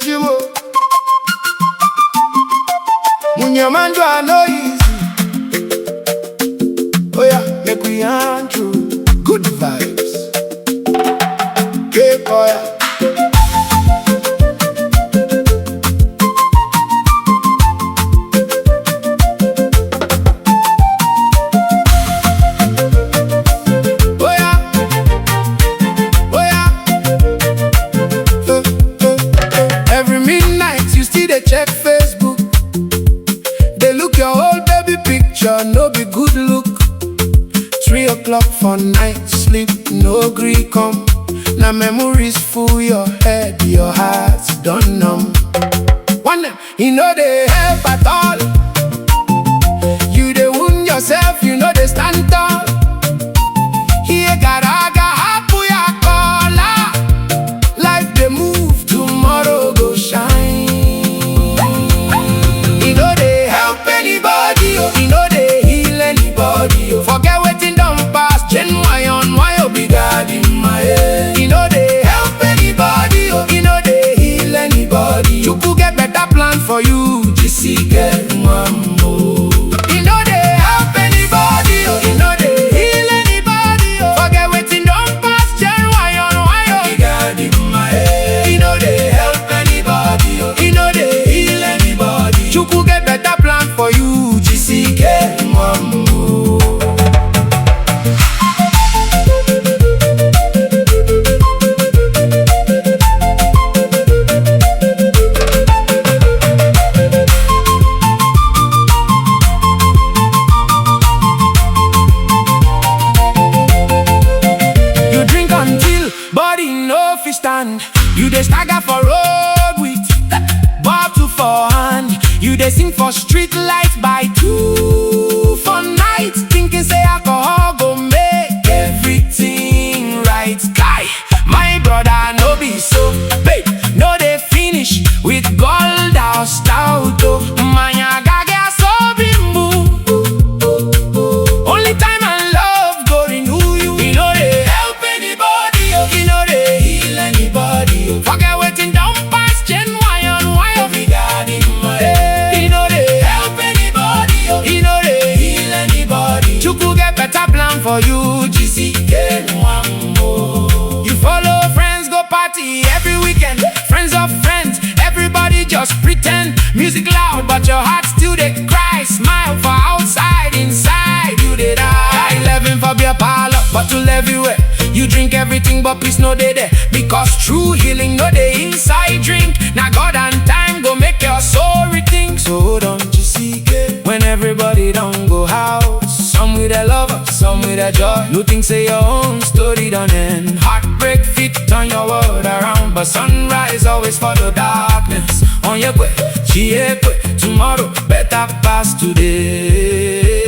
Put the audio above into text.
Jimo Munyamandwa no easy. Oh yeah, make we on true. Good vibes. Hey boy. Check Facebook, they look your whole baby picture, no be good look. 3 o'clock for night, sleep no gree come. Now memories full your head, your heart's done numb. One them, you know they help at all. You they wound yourself, you know they stand tall. Here garaga hapu ya kola. Life they move, tomorrow go shine. Forget waiting down past genuine, why you be God in my head? You know they help anybody, you know they heal anybody. You could get better plan for you, just get one more. You know they help anybody, you know they heal anybody. Forget waiting down past genuine, why you be God in my head? You know they help anybody, you know they heal anybody. You could get better plan for you, just get one more. Stand. You dey stagger for road with bottle for hand. You dey sing for street lights by 2 for night, thinking say alcohol go make everything right. Guy, my brother no be so, babe, no dey finish with gold or stout. Manya gage so bimbo. Only time and love go renew you. You know they help anybody, you know they heal anybody. Forget waiting down past genuine, why you be God in my head? You know they help anybody, you know they heal anybody. You could get better plan for you, just get one more. You follow friends, go party every weekend. Friends of friends, everybody just pretend. Music loud, but your heart still they cry. Smile for outside, inside you they die. 11 for beer parlor, bottle everywhere. You drink everything, but peace no they there. Because true healing no they inside drink. Now God and time go make your soul rethink. So don't you seek it when everybody don't go house. Some with a lover, some with a joy. You think say your own story done end. Heartbreak fit turn your world around, but sunrise always follow darkness. On your way, tomorrow better pass today.